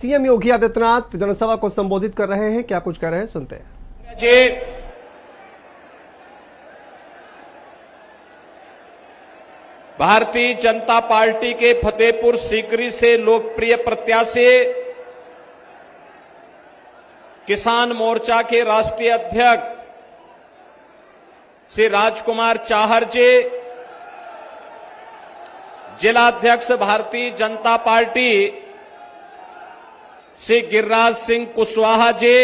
CM Yogi Adityanath जनसभा को संबोधित कर रहे हैं। क्या कुछ कह रहे हैं, सुनते हैं। जी, भारतीय जनता पार्टी के फतेहपुर सीकरी से लोकप्रिय प्रत्याशी किसान मोर्चा के राष्ट्रीय अध्यक्ष श्री राजकुमार चाहर जी, जिलाध्यक्ष भारतीय जनता पार्टी श्री गिरिराज सिंह कुशवाहा जी,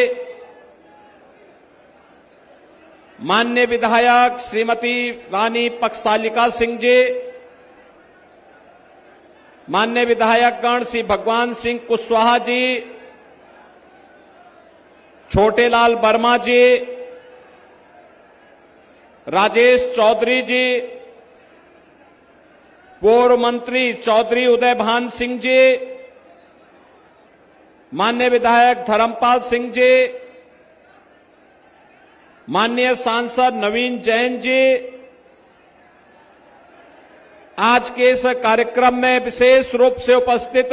माननीय विधायक श्रीमती रानी पक्षालिका सिंह जी, माननीय विधायकगण श्री भगवान सिंह कुशवाहा जी, छोटेलाल वर्मा जी, राजेश चौधरी जी, पूर्व मंत्री चौधरी उदय भान सिंह जी, माननीय विधायक धर्मपाल सिंह जी, माननीय सांसद नवीन जैन जी, आज के इस कार्यक्रम में विशेष रूप से उपस्थित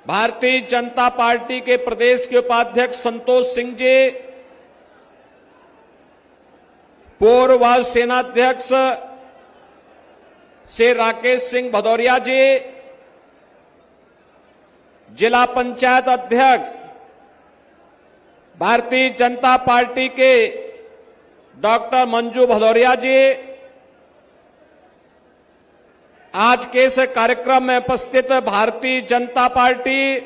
भारतीय जनता पार्टी के प्रदेश के उपाध्यक्ष संतोष सिंह जी, पूर्व वायु सेनाध्यक्ष श्री राकेश सिंह भदौरिया जी, जिला पंचायत अध्यक्ष भारतीय जनता पार्टी के डॉक्टर मंजू भदौरिया जी, आज के इस कार्यक्रम में उपस्थित भारतीय जनता पार्टी,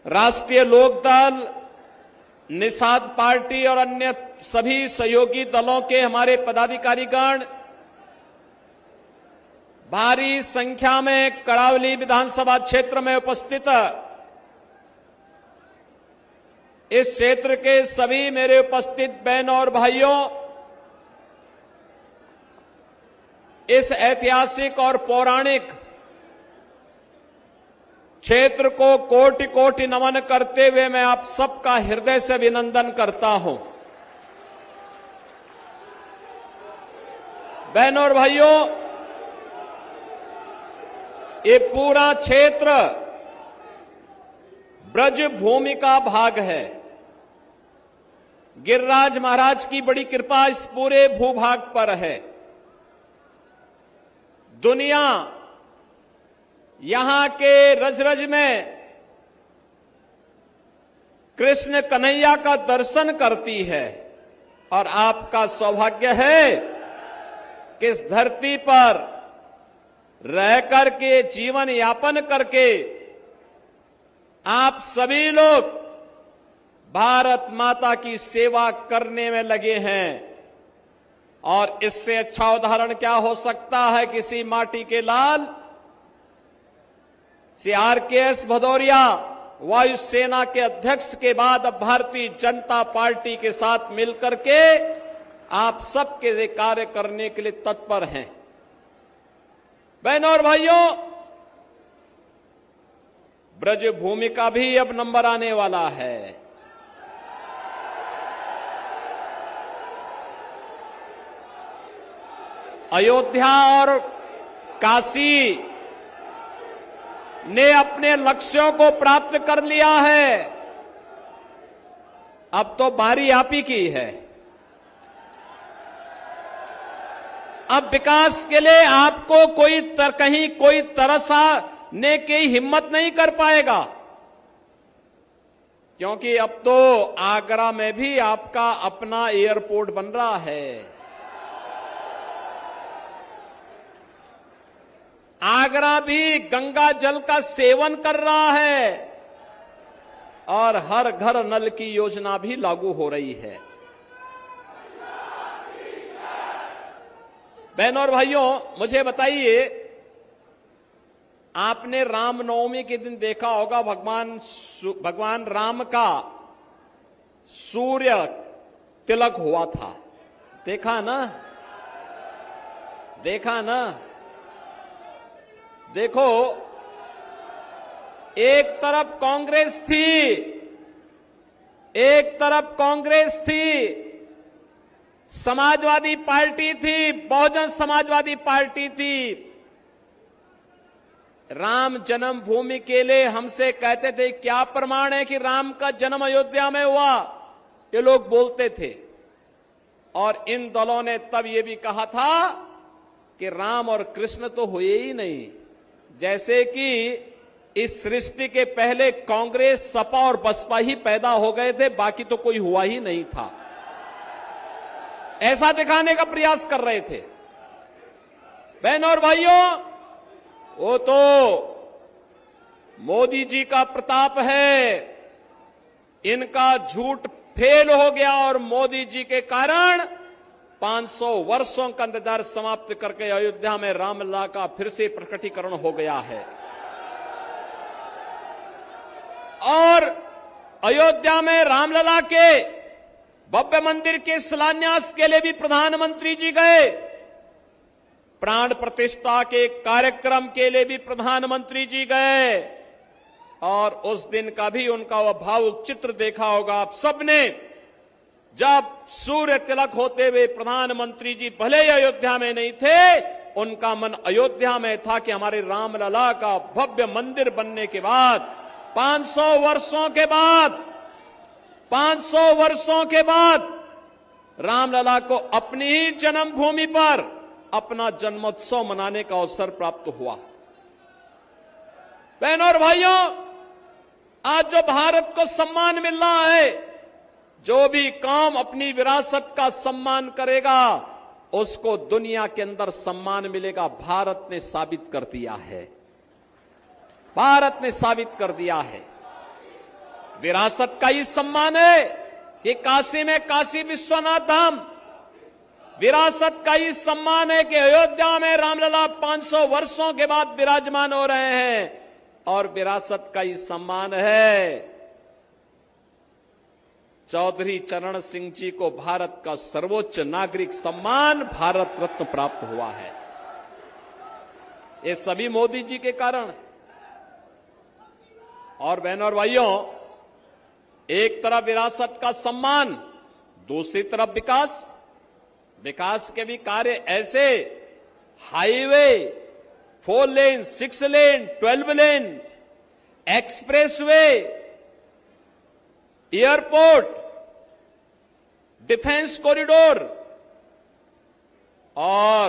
राष्ट्रीय लोकदल, निषाद पार्टी और अन्य सभी सहयोगी दलों के हमारे पदाधिकारीगण, भारी संख्या में करावली विधानसभा क्षेत्र में उपस्थित इस क्षेत्र के सभी मेरे उपस्थित बहनों और भाइयों, इस ऐतिहासिक और पौराणिक क्षेत्र को कोटि कोटि नमन करते हुए मैं आप सबका हृदय से अभिनंदन करता हूं। बहनों और भाइयों, ये पूरा क्षेत्र ब्रज भूमि का भाग है। गिरिराज महाराज की बड़ी कृपा इस पूरे भूभाग पर है। दुनिया यहां के रज रज में कृष्ण कन्हैया का दर्शन करती है और आपका सौभाग्य है कि इस धरती पर रह करके जीवन यापन करके आप सभी लोग भारत माता की सेवा करने में लगे हैं। और इससे अच्छा उदाहरण क्या हो सकता है। किसी माटी के लाल श्री RKS भदौरिया वायुसेना के अध्यक्ष के बाद अब भारतीय जनता पार्टी के साथ मिलकर के आप सबके लिए कार्य करने के लिए तत्पर हैं। बहनों और भाइयों, ब्रज भूमि का भी अब नंबर आने वाला है। अयोध्या और काशी ने अपने लक्ष्यों को प्राप्त कर लिया है। अब तो बारी आप ही की है। अब विकास के लिए आपको कहीं कोई तरसाने की हिम्मत नहीं कर पाएगा, क्योंकि अब तो आगरा में भी आपका अपना एयरपोर्ट बन रहा है। आगरा भी गंगा जल का सेवन कर रहा है और हर घर नल की योजना भी लागू हो रही है। बहनों और भाइयों, मुझे बताइए, आपने रामनवमी के दिन देखा होगा भगवान राम का सूर्य तिलक हुआ था। देखा ना? देखा ना? देखो, एक तरफ कांग्रेस थी, समाजवादी पार्टी थी, बहुजन समाजवादी पार्टी थी, राम जन्मभूमि के लिए हमसे कहते थे क्या प्रमाण है कि राम का जन्म अयोध्या में हुआ, ये लोग बोलते थे। और इन दलों ने तब ये भी कहा था कि राम और कृष्ण तो हुए ही नहीं, जैसे कि इस सृष्टि के पहले कांग्रेस, सपा और बसपा ही पैदा हो गए थे, बाकी तो कोई हुआ ही नहीं था। ऐसा दिखाने का प्रयास कर रहे थे। बहनों और भाइयों, वो तो मोदी जी का प्रताप है, इनका झूठ फेल हो गया और मोदी जी के कारण 500 वर्षों का इंतजार समाप्त करके अयोध्या में रामलला का फिर से प्रकटीकरण हो गया है। और अयोध्या में रामलला के भव्य मंदिर के शिलान्यास के लिए भी प्रधानमंत्री जी गए, प्राण प्रतिष्ठा के कार्यक्रम के लिए भी प्रधानमंत्री जी गए, और उस दिन का भी उनका वह भावुक चित्र देखा होगा आप सबने, जब सूर्य तिलक होते हुए प्रधानमंत्री जी भले ही अयोध्या में नहीं थे, उनका मन अयोध्या में था कि हमारे रामलला का भव्य मंदिर बनने के बाद 500 वर्षों के बाद रामलला को अपनी ही जन्मभूमि पर अपना जन्मोत्सव मनाने का अवसर प्राप्त हुआ। बहनों और भाइयों, आज जो भारत को सम्मान मिल रहा है, जो भी कौम अपनी विरासत का सम्मान करेगा उसको दुनिया के अंदर सम्मान मिलेगा। भारत ने साबित कर दिया है, भारत ने साबित कर दिया है। विरासत का ही सम्मान है कि काशी में काशी विश्वनाथ धाम, विरासत का ही सम्मान है कि अयोध्या में रामलला 500 वर्षों के बाद विराजमान हो रहे हैं, और विरासत का ही सम्मान है चौधरी चरण सिंह जी को भारत का सर्वोच्च नागरिक सम्मान भारत रत्न प्राप्त हुआ है। ये सभी मोदी जी के कारण। और बहनों और भाइयों, एक तरफ विरासत का सम्मान, दूसरी तरफ विकास के भी कार्य ऐसे, highway 4 lane, 6 lane, 12 lane, expressway, airport, defence corridor और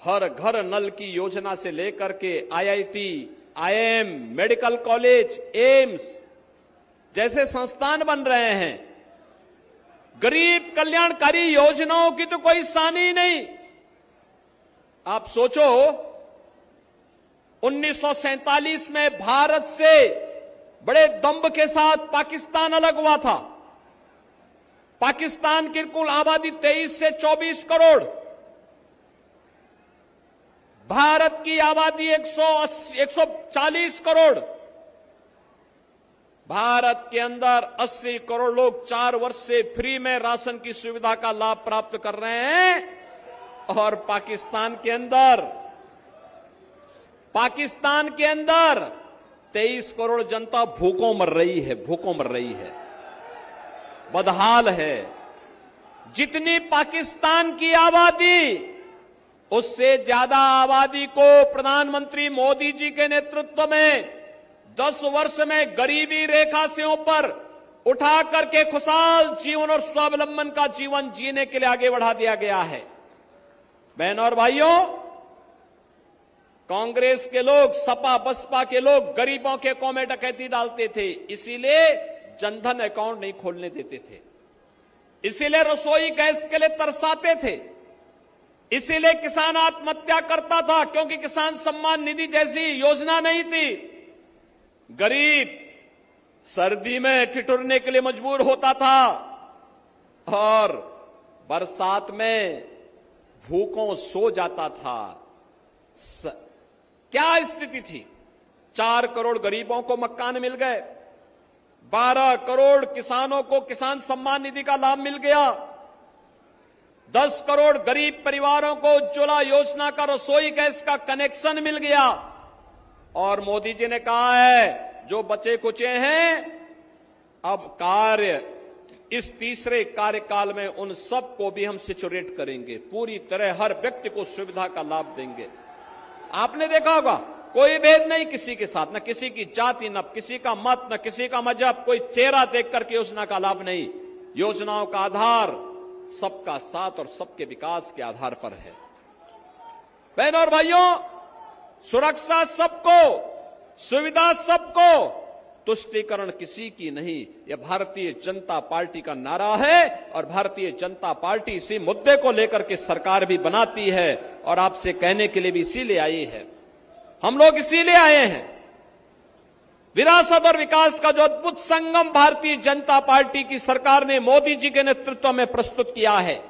हर घर नल की योजना से लेकर के IIT, IIM, medical college, AIIMS जैसे संस्थान बन रहे हैं। गरीब कल्याणकारी योजनाओं की तो कोई सानी नहीं। आप सोचो, 1947 में भारत से बड़े दंभ के साथ पाकिस्तान अलग हुआ था। पाकिस्तान की कुल आबादी 23 से 24 करोड़, भारत की आबादी 140 करोड़। भारत के अंदर 80 करोड़ लोग 4 वर्ष से फ्री में राशन की सुविधा का लाभ प्राप्त कर रहे हैं, और पाकिस्तान के अंदर 23 करोड़ जनता भूखों मर रही है, बदहाल है। जितनी पाकिस्तान की आबादी, उससे ज्यादा आबादी को प्रधानमंत्री मोदी जी के नेतृत्व में 10 वर्ष में गरीबी रेखा से ऊपर उठा करके खुशहाल जीवन और स्वावलंबन का जीवन जीने के लिए आगे बढ़ा दिया गया है। बहनों और भाइयों, कांग्रेस के लोग, सपा बसपा के लोग गरीबों के अकाउंट में डकैती डालते थे, इसीलिए जनधन अकाउंट नहीं खोलने देते थे, इसीलिए रसोई गैस के लिए तरसाते थे, इसीलिए किसान आत्महत्या करता था, क्योंकि किसान सम्मान निधि जैसी योजना नहीं थी। गरीब सर्दी में ठिठुरने के लिए मजबूर होता था और बरसात में भूखों सो जाता था। क्या स्थिति थी? 4 करोड़ गरीबों को मकान मिल गए, 12 करोड़ किसानों को किसान सम्मान निधि का लाभ मिल गया, 10 करोड़ गरीब परिवारों को उज्ज्वला योजना का रसोई गैस का कनेक्शन मिल गया। और मोदी जी ने कहा है, जो बचे कुचे हैं, अब कार्य इस तीसरे कार्यकाल में उन सबको भी हम सिचुरेट करेंगे, पूरी तरह हर व्यक्ति को सुविधा का लाभ देंगे। आपने देखा होगा कोई भेद नहीं किसी के साथ, न किसी की जाति, न किसी का मत, न किसी का मजहब, कोई चेहरा देख करके योजना का लाभ नहीं। योजनाओं का आधार सबका साथ और सबके विकास के आधार पर है। बहनों और भाइयों, सुरक्षा सबको, सुविधा सबको, तुष्टीकरण किसी की नहीं, यह भारतीय जनता पार्टी का नारा है। और भारतीय जनता पार्टी इसी मुद्दे को लेकर के सरकार भी बनाती है और आपसे कहने के लिए भी इसीलिए आई है। हम लोग इसीलिए आए हैं, विरासत और विकास का जो अद्भुत संगम भारतीय जनता पार्टी की सरकार ने मोदी जी के नेतृत्व में प्रस्तुत किया है,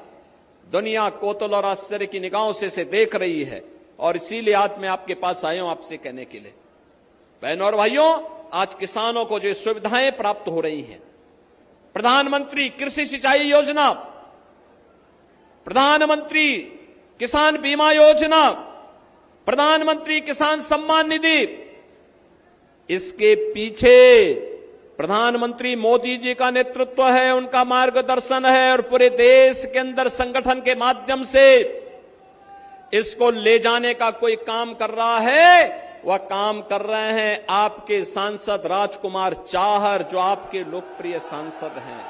दुनिया कौतूहल और आश्चर्य की निगाहों से इसे देख रही है। और इसीलिए आज मैं आपके पास आया हूं आपसे कहने के लिए। बहनों और भाइयों, आज किसानों को जो सुविधाएं प्राप्त हो रही हैं, प्रधानमंत्री कृषि सिंचाई योजना, प्रधानमंत्री किसान बीमा योजना, प्रधानमंत्री किसान सम्मान निधि, इसके पीछे प्रधानमंत्री मोदी जी का नेतृत्व है, उनका मार्गदर्शन है। और पूरे देश के अंदर संगठन के माध्यम से इसको ले जाने का कोई काम कर रहा है, वह काम कर रहे हैं आपके सांसद राजकुमार चाहर, जो आपके लोकप्रिय सांसद हैं,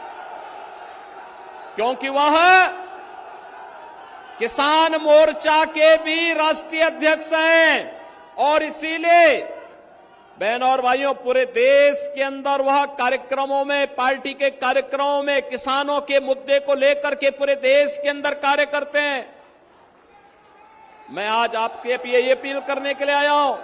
क्योंकि वह किसान मोर्चा के भी राष्ट्रीय अध्यक्ष हैं। और इसीलिए बहनों और भाइयों, पूरे देश के अंदर वह कार्यक्रमों में, पार्टी के कार्यक्रमों में किसानों के मुद्दे को लेकर के पूरे देश के अंदर कार्य करते हैं। मैं आज आपके ये अपील करने के लिए आया हूं,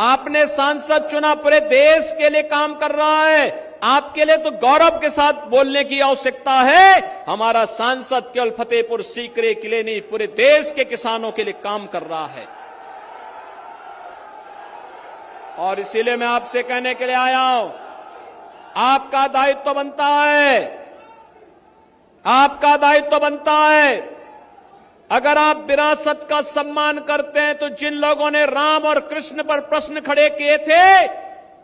आपने सांसद चुना, पूरे देश के लिए काम कर रहा है, आपके लिए तो गौरव के साथ बोलने की आवश्यकता है। हमारा सांसद केवल फतेहपुर सीकरी के लिए नहीं, पूरे देश के किसानों के लिए काम कर रहा है। और इसीलिए मैं आपसे कहने के लिए आया हूं, आपका दायित्व बनता है, आपका दायित्व बनता है। अगर आप विरासत का सम्मान करते हैं तो जिन लोगों ने राम और कृष्ण पर प्रश्न खड़े किए थे,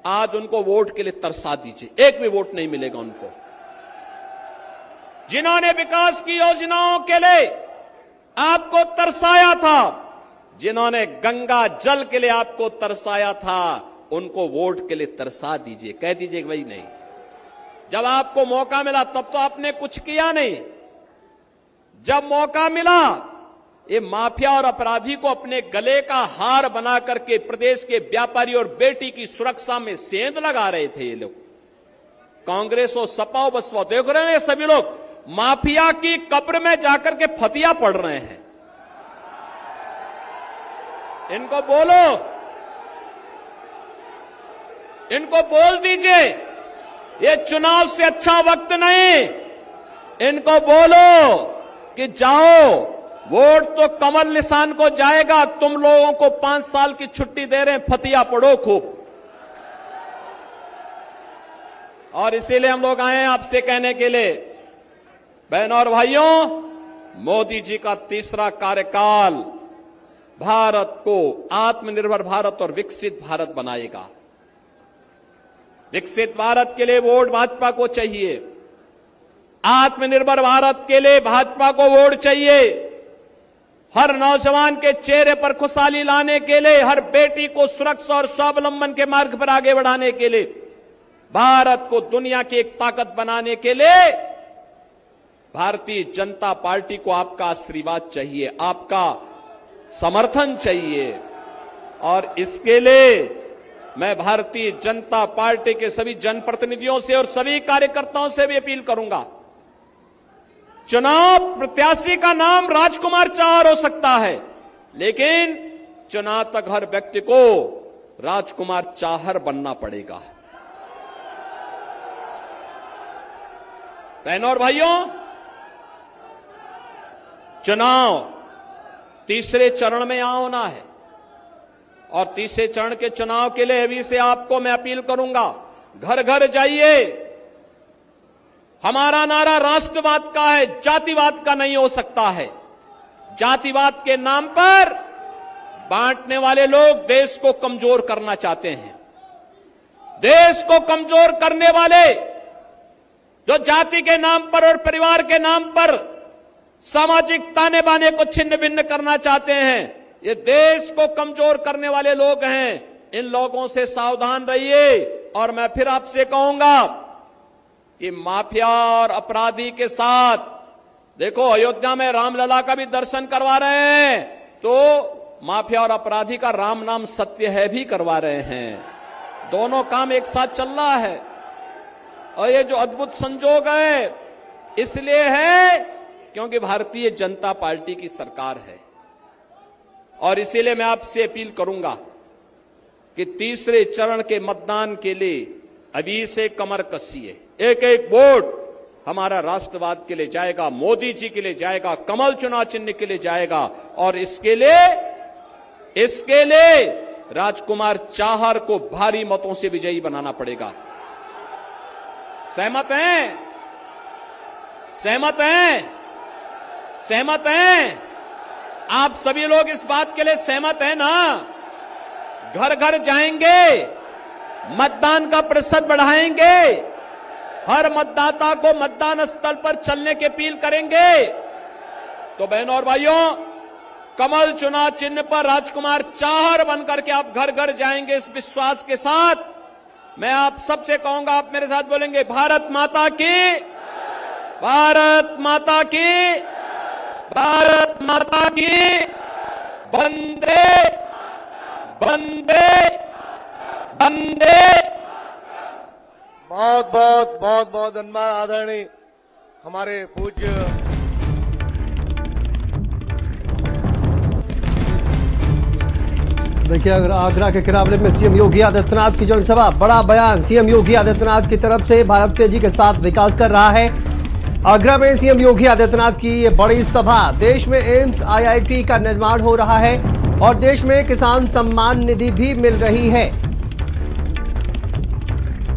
आज उनको वोट के लिए तरसा दीजिए, एक भी वोट नहीं मिलेगा उनको। जिन्होंने विकास की योजनाओं के लिए आपको तरसाया था, जिन्होंने गंगा जल के लिए आपको तरसाया था, उनको वोट के लिए तरसा दीजिए, कह दीजिए कि भाई नहीं। जब आपको मौका मिला तब तो आपने कुछ किया नहीं, जब मौका मिला ये माफिया और अपराधी को अपने गले का हार बना करके प्रदेश के व्यापारी और बेटी की सुरक्षा में सेंध लगा रहे थे ये लोग। कांग्रेस और सपा बसपा देख रहे हैं, सभी लोग माफिया की कब्र में जाकर के फतिया पड़ रहे हैं। इनको बोलो, इनको बोल दीजिए ये चुनाव से अच्छा वक्त नहीं। इनको बोलो कि जाओ, वोट तो कमल निशान को जाएगा, तुम लोगों को 5 साल की छुट्टी दे रहे हैं, फतिया पड़ो खूब। और इसीलिए हम लोग आए हैं आपसे कहने के लिए, बहनों और भाइयों, मोदी जी का तीसरा कार्यकाल भारत को आत्मनिर्भर भारत और विकसित भारत बनाएगा। विकसित भारत के लिए वोट भाजपा को चाहिए, आत्मनिर्भर भारत के लिए भाजपा को वोट चाहिए। हर नौजवान के चेहरे पर खुशहाली लाने के लिए, हर बेटी को सुरक्षा और स्वावलंबन के मार्ग पर आगे बढ़ाने के लिए, भारत को दुनिया की एक ताकत बनाने के लिए भारतीय जनता पार्टी को आपका आशीर्वाद चाहिए, आपका समर्थन चाहिए। और इसके लिए मैं भारतीय जनता पार्टी के सभी जनप्रतिनिधियों से और सभी कार्यकर्ताओं से भी अपील करूंगा, चुनाव प्रत्याशी का नाम राजकुमार चाहर हो सकता है, लेकिन चुनाव तक हर व्यक्ति को राजकुमार चाहर बनना पड़ेगा। बहनों और भाइयों, चुनाव तीसरे चरण में यहां होना है और तीसरे चरण के चुनाव के लिए अभी से आपको मैं अपील करूंगा, घर घर जाइए। हमारा नारा राष्ट्रवाद का है, जातिवाद का नहीं हो सकता है। जातिवाद के नाम पर बांटने वाले लोग देश को कमजोर करना चाहते हैं। देश को कमजोर करने वाले जो जाति के नाम पर और परिवार के नाम पर सामाजिक ताने बाने को छिन्न भिन्न करना चाहते हैं, ये देश को कमजोर करने वाले लोग हैं। इन लोगों से सावधान रहिए। और मैं फिर आपसे कहूंगा कि माफिया और अपराधी के साथ, देखो अयोध्या में रामलला का भी दर्शन करवा रहे हैं, तो माफिया और अपराधी का राम नाम सत्य है भी करवा रहे हैं। दोनों काम एक साथ चल रहा है। और ये जो अद्भुत संजोग है इसलिए है क्योंकि भारतीय जनता पार्टी की सरकार है। और इसीलिए मैं आपसे अपील करूंगा कि तीसरे चरण के मतदान के लिए अभी से कमर कसिए। एक एक वोट हमारा राष्ट्रवाद के लिए जाएगा, मोदी जी के लिए जाएगा, कमल चुनाव चिन्ह के लिए जाएगा। और इसके लिए राजकुमार चाहर को भारी मतों से विजयी बनाना पड़ेगा। सहमत हैं? सहमत हैं? सहमत हैं? आप सभी लोग इस बात के लिए सहमत हैं ना? घर घर जाएंगे, मतदान का प्रतिशत बढ़ाएंगे, हर मतदाता को मतदान स्थल पर चलने की अपील करेंगे। तो बहनों और भाइयों, कमल चुनाव चिन्ह पर राजकुमार चाहर बनकर के आप घर घर जाएंगे इस विश्वास के साथ। मैं आप सबसे कहूंगा, आप मेरे साथ बोलेंगे, भारत माता की, भारत माता की, भारत माता की, वंदे वंदे वंदे। बहुत धन्यवाद आदरणीय हमारे पूज्य देखिए, अगर आगरा के किरावले में सीएम योगी आदित्यनाथ की जनसभा, बड़ा बयान सीएम योगी आदित्यनाथ की तरफ से। भारत तेजी के साथ विकास कर रहा है। आगरा में सीएम योगी आदित्यनाथ की ये बड़ी सभा। देश में एम्स आईआईटी का निर्माण हो रहा है और देश में किसान सम्मान निधि भी मिल रही है।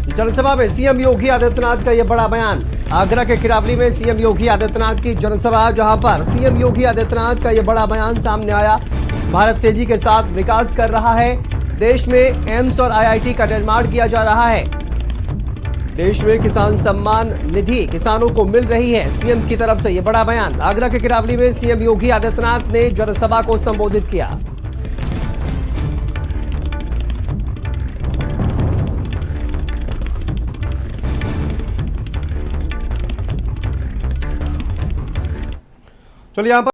जनसभा में सीएम योगी आदित्यनाथ का यह बड़ा बयान। आगरा के किरावली में सीएम योगी आदित्यनाथ की जनसभा, जहां पर सीएम योगी आदित्यनाथ का यह बड़ा बयान सामने आया। भारत तेजी के साथ विकास कर रहा है। देश में एम्स और आईआईटी का निर्माण किया जा रहा है। देश में किसान सम्मान निधि किसानों को मिल रही है। सीएम की तरफ से यह बड़ा बयान। आगरा के किरावली में सीएम योगी आदित्यनाथ ने जनसभा को संबोधित किया। चलिए, यहां पर